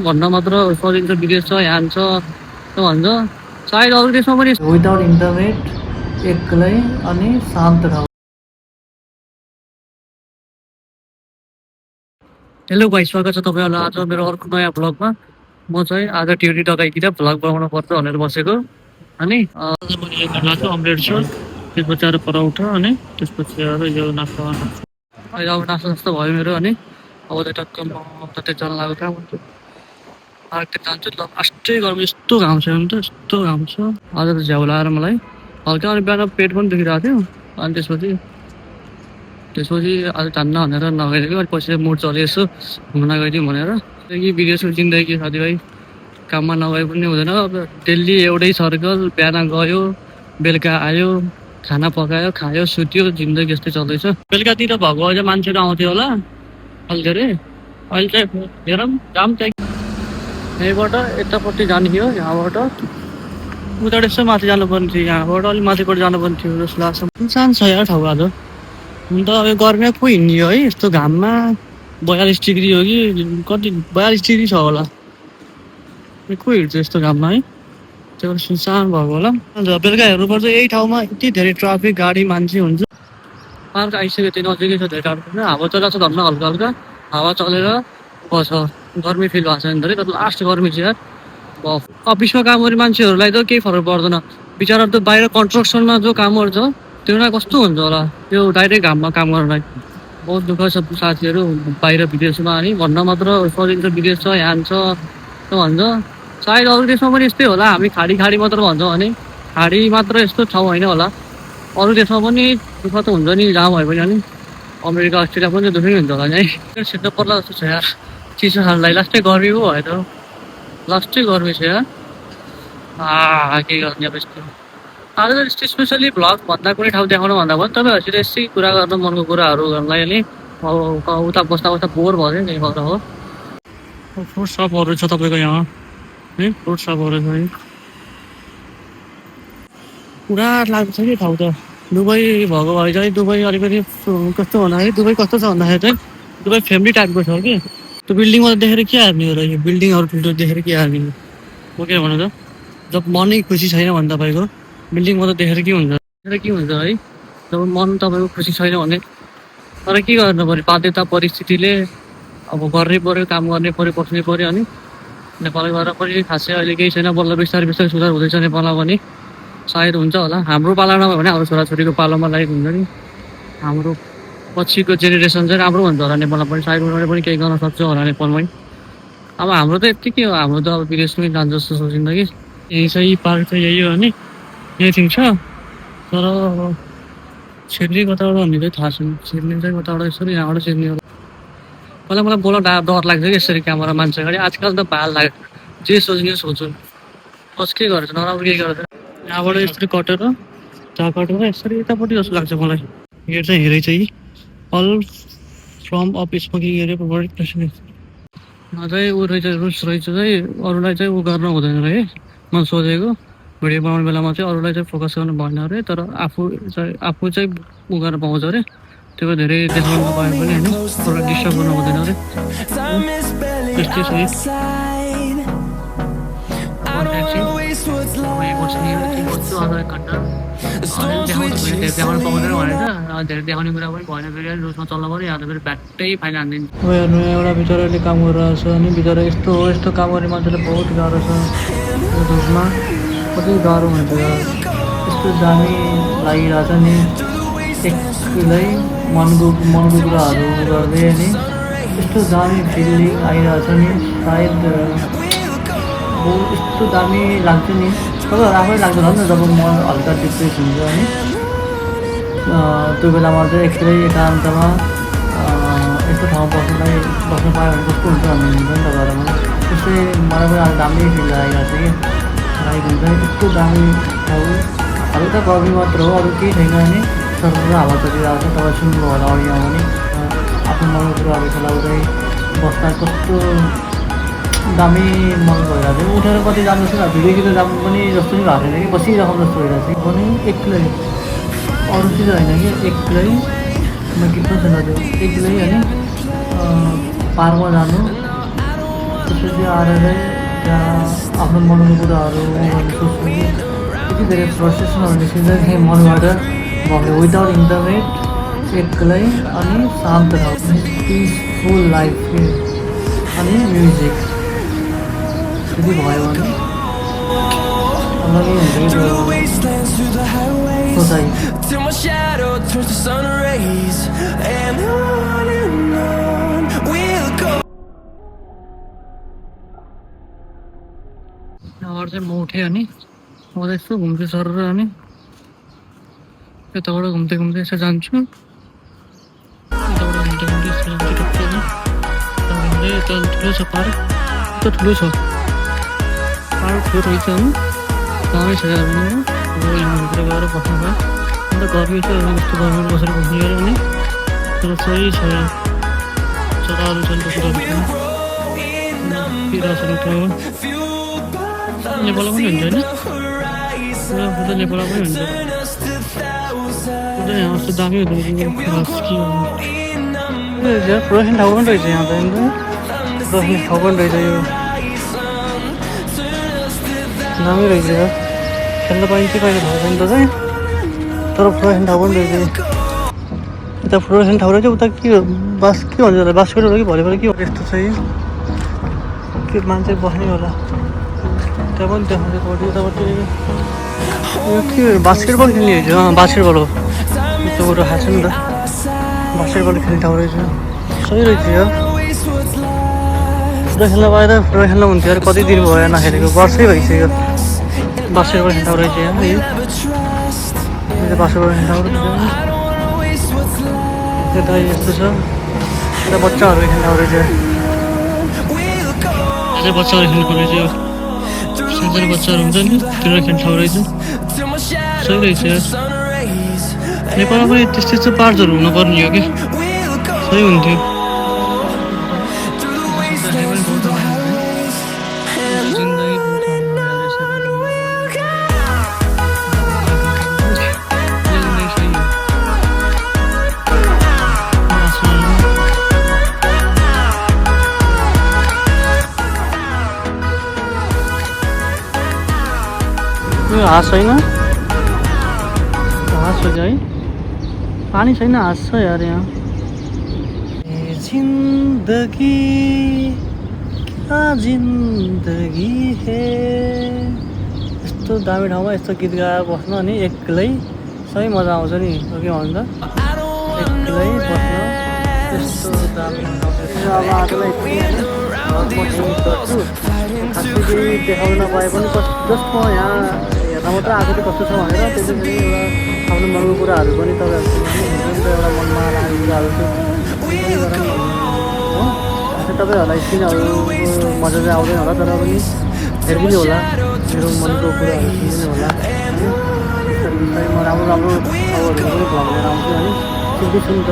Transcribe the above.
भन्न मात्र सजिन्छ विदेश छ यहाँ छ भन्छ सायद अरू देशमा पनि विदाउट इन्टरनेट एक्लै अनि शान्त ठाउँ। हेलो भाइ, स्वागत छ तपाईँहरूलाई आज मेरो अर्को नयाँ भ्लगमा। म चाहिँ आज ड्युटी डकाइतिर भ्लग बनाउनु पर्छ भनेर बसेको। अनि आज मैले यो खाना चाहिँ अम्लेट छ, त्यसपछि आएर परौठा, अनि त्यसपछि आएर यो नास्ता अहिले अब नास्ता जस्तो भयो मेरो। अनि अब चाहिँ टक्क म कतै जान लागेको काम पार्कतिर जान्छु। ल फास्टै गर्मी, यस्तो घाम छ भने त यस्तो घाम छ। आज त झ्याउ लाएर मलाई हल्का, अनि बिहान पेट पनि दुखिरहेको थियो। अनि त्यसपछि आज जान्न भनेर नगइदिएको। अनि पछि मुड चल्यो यसो घुम्न गइदिउँ भनेर। कि विदेशको जिन्दगी साथीभाइ, काममा नगए पनि हुँदैन। अब डेली एउटै सर्कल, बिहान गयो बेलुका आयो, खाना पकायो खायो सुत्यो, जिन्दगी यस्तै चल्दैछ। बेलुकातिर भएको अझै मान्छेहरू आउँथ्यो होला अहिले धेरै। अहिले चाहिँ हेरौँ जाम चाहिँ यहीँबाट यतापट्टि जाने थियो, यहाँबाट उताबाट यसो माथि जानुपर्ने थियो, यहाँबाट अलिक माथिपट्टि जानुपर्ने थियो जस्तो लाग्छ। सुनसान छ यार ठाउँ आज। हुन त अब गर्मीमा पो हिँड्ने हो है, यस्तो घाममा 42 डिग्री हो कि कति 42 डिग्री छ होला। को हिँड्छ यस्तो घाममा है, त्यो सुनसान भएको होला। अन्त बेलुका हेर्नुपर्छ यही ठाउँमा यति धेरै ट्राफिक गाडी मान्छे हुन्छ। पार्क आइसक्यो, त्यो नजिकै छ धेरै टाढो छैन। हावा चलाएको छ धन्न हल्का हल्का, हावा चलेर बस्छ। गर्मी फिल भएको छैन धेरै, तर लास्ट गर्मी चाहिँ यार। अफिसमा काम गर्ने मान्छेहरूलाई त केही फरक पर्दैन, बिचरा त बाहिर कन्स्ट्रक्सनमा जो कामहरू छ त्यो कस्तो हुन्छ होला त्यो डाइरेक्ट घाममा काम गर्नलाई। बहुत दुःख छ साथीहरू बाहिर विदेशमा। अनि भन्न मात्र सजिन्छ विदेश छ यहाँ छ भन्छ, सायद अरू देशमा पनि यस्तै होला। हामी खाडी मात्र भन्छौँ भने खाडी मात्र यस्तो ठाउँ होइन होला, अरू देशमा पनि दुःख त हुन्छ नि जहाँ भए पनि। अनि अमेरिका अस्ट्रेलिया पनि दुःखै हुन्छ होला नि है। छिट्टो पर्ला जस्तो छ यार, चिसो खानलाई लास्टै गर्मी पो भयो त, लास्टै गर्मी छ यार। के गर्ने अब यस्तो। आज त स्पेसली भ्लग भन्दा कुनै ठाउँ देखाउनु भन्दा पनि तपाईँहरूसित यसै कुरा गर्न मनको कुराहरू गर्नलाई। अनि उता बस्दा बोर भयो नि, त्यही भएर हो। फ्रुट सपहरू छ तपाईँको यहाँ है, फ्रुट सपहरू छ है। पुरा लाग्छ कि ठाउँ त। दुबई भएको भए चाहिँ दुबई अलिकति कस्तो भन्दाखेरि, दुबई कस्तो छ भन्दाखेरि चाहिँ दुबई फ्यामिली टाइपको छ कि। त्यो बिल्डिङमा देखेर के हार्ने हो र, यो बिल्डिङहरू ठुल्ठुलो देखेर के हार्ने हो। म के भन्नु त, जब मनै खुसी छैन भने तपाईँको बिल्डिङमा त देखेर के हुन्छ है। जब मन तपाईँको खुसी छैन भने तर के गर्नु पऱ्यो, बाध्यता परिस्थितिले अब गर्नै पऱ्यो, काम गर्नै पऱ्यो, बस्नै पऱ्यो। अनि नेपाल गएर पनि खासै अहिले केही छैन, बल्ल बिस्तारै सुधार हुँदैछ नेपालमा पनि, सायद हुन्छ होला। हाम्रो पाला नभए भने हाम्रो छोराछोरीको पालामा लाइक हुन्छ नि, हाम्रो पछिको जेनेरेसन चाहिँ राम्रो हुन्छ होला नेपालमा पनि, सायद उनीहरूले पनि केही गर्न सक्छ होला नेपालमै। अब हाम्रो त यत्तिकै हो, हाम्रो त अब विदेशमै जान्छ जस्तो सोचिन्छ कि। यही चाहिँ पार्क चाहिँ यही हो अनि यही ठिक छ। तर छिर्ने कताबाट भन्ने चाहिँ थाहा छैन, छिर्ने चाहिँ कताबाट यसरी यहाँबाट छिर्ने हो। पहिला मलाई बोल्न डर लाग्छ कि यसरी क्यामेरा मान्छे अगाडि। आजकल त भाल लाग्यो, जे सोच्ने सोच्छु, बस के गर्छ नराम्रो केही गर्छ। यहाँबाट यसरी कटेर जहाँ कटेर यसरी यतापट्टि जस्तो लाग्छ मलाई। यो चाहिँ हेरे चाहिँ all from of smoking area provide चाहिँ ऊ रहेछ, रुल्स रहेछ चाहिँ अरूलाई चाहिँ ऊ गर्न हुँदैन अरे है। मैले सोचेको भिडियो बनाउने बेलामा चाहिँ अरूलाई चाहिँ फोकस गर्नु भएन अरे, तर आफू चाहिँ ऊ गर्न पाउँछ अरे। त्यो धेरै देखाउनु पाए पनि होइन, अरूलाई डिस्टर्ब गर्नु हुँदैन अरे। त्यस्तै छ देखाउनु पाउँदैन भनेर धेरै देखाउने कुरा पनि भएन। फेरि रुसमा चल्नु पऱ्यो, यहाँ त फेरि ब्याट्टै फाइन हानिदिन्छ। हेर्नु एउटा बिचराले काम गरिरहेको छ, अनि बिचरा यस्तो काम गर्ने मान्छेले बहुत गाह्रो छ यो धुपमा, कति गाह्रो हुन्छ यस्तो दामी लागिरहेछ नि। एक्लै मनको कुराहरू गर्दै अनि यस्तो दामी फिलिङ आइरहेछ नि। सायद यस्तो दामी लाग्छ नि, तपाईँहरू आफै लाग्छ होला नि त जब मन हल्का डिप्रेस हुन्छ। अनि त्यो बेलामा चाहिँ एक्लै एकान्तमा यस्तो ठाउँमा बस्नु पायो भने कस्तो हुन्छ भन्ने हुन्छ नि त घरमा। त्यस्तै मलाई पनि आज दामी फिल लागिरहेको छ कि, लागेको हुन्छ यस्तो दामी ठाउँ। हल्का गर्मी मात्र हो, अरू केही छैन। अनि सरसर हावा चलिरहेको छ, तपाईँ सुन्नुभयो होला अडियोमा पनि। आफ्नो मनको कुराहरू खेलाउँदै बस्दा कस्तो दामी मन भइरहेको थियो। उठेर कति जानु जस्तो भिडियो गीत जानु पनि जस्तो नि भएको छैन कि, बसिरहेको जस्तो भइरहेको थियो पनि एक्लै, अरू चिज होइन कि एक्लै। म गीत पनि सुनेको थियो एक्लै। अनि पार्कमा जानु त्यसपछि आएर चाहिँ त्यहाँ आफ्नो मनको कुराहरू गर्नु सोच्नु यति धेरै फ्रस्ट्रेसनहरू निस्किन्छ कि मनबाट भयो विदाउट इन्टरनेट एक्लै अनि शान्त ठाउँ पिसफुल लाइफ अनि म्युजिक यदि भयो भने अलग्गै हुन्छ कि सोचाइ Till my shadow turns to sun rays, and on we'll go. त्यहाँबाट चाहिँ म उठेँ अनि म चाहिँ यसो घुम्छु सर अनि यताबाट घुम्दै घुम्दै यसो जान्छु यताबाट घुम्दै घुम्दै यसो जान्छु टक्कै अनि घुम्दै यता ठुलो छ पार्क यता ठुलो छ पार्क ठुलो रहेछ अनि गाउँमै छ भने भित्र गएर बस्नु भयो अन्त गर्मी चाहिँ यस्तो घरमा बसेर घुम्नु गऱ्यो भने तर सही छ चराहरू छन् पशुहरू छन् किराहरू छ नेपालमा पनि हुन्छ होइन नेपालमा पनि हुन्छ यहाँ कस्तो दामी हुँदो रहेछ प्रदर्शन ठाउँ पनि रहेछ यहाँ त प्रदर्शन ठाउँ पनि रहेछ यो दामी रहेछ खेल्न पाइन्छ कहिले थाहा छैन त चाहिँ तर प्रदर्शन ठाउँ पनि रहेछ यता प्रदर्शन ठाउँ रहेछ उता के बास के भन्छ होला बास्केट होला कि भलिबल के हो यस्तो छ यो के मान्छे बस्ने होला त्यहाँ पनि देखाउँछ कति उतापट्टि यो के बास्केटबल खेल्ने रहेछ बास्केटबल हो त्यो कुरो थाहा छ नि त बास्केटबल खेल्ने ठाउँ रहेछ सही रहेछ यो पुरा खेल्न पाएर पुरा खेल्न हुन्थ्यो अरे कति दिन भयो नखेलेको वर्षै भइसक्यो बास्केटबल खेल्ने ठाउँ रहेछ यहाँ यो बास्केटबल खेल्ने ठाउँ यता यस्तो छ यता बच्चाहरू खेल्ने ठाउँ रहेछ बच्चाहरू खेल्नु रहेछ यो सानसानो बच्चाहरू हुन्छ नि त्यो खेल्ने ठाउँ रहेछ सही रहेछ नेपालमा पनि त्यस्तो यस्तो पार्कहरू हुनुपर्ने हो कि सही हुन्थ्यो हाँस छैन हाँस हो है पानी छैन हाँस छ यार यहाँ जिन्दगी क्या जिन्दगी हे यस्तो दामी ठाउँमा यस्तो गीत गाएर बस्नु अनि एक्लै सही मजा आउँछ नि के भन्छ एक्लै बस्न यस्तो दामी अब आजलाई गर्छु खासै केही देखाउन नपाए पनि जस्ट म यहाँ हेर्न मात्र आएको चाहिँ कस्तो छ भनेर त्यसपछि एउटा आफ्नो मनको कुराहरू पनि तपाईँहरूको एउटा मनमा लागेको कुराहरू हो तपाईँहरूलाई सिनहरू मजा चाहिँ आउँदैन होला तर पनि हेरिदिनु होला मेरो मनको कुराहरू सुनिदिनु होला बिस्तारै बिस्तारै म राम्रो राम्रो ठाउँहरू पनि भ्लग लिएर आउँछु अनि सिक्दैछु नि त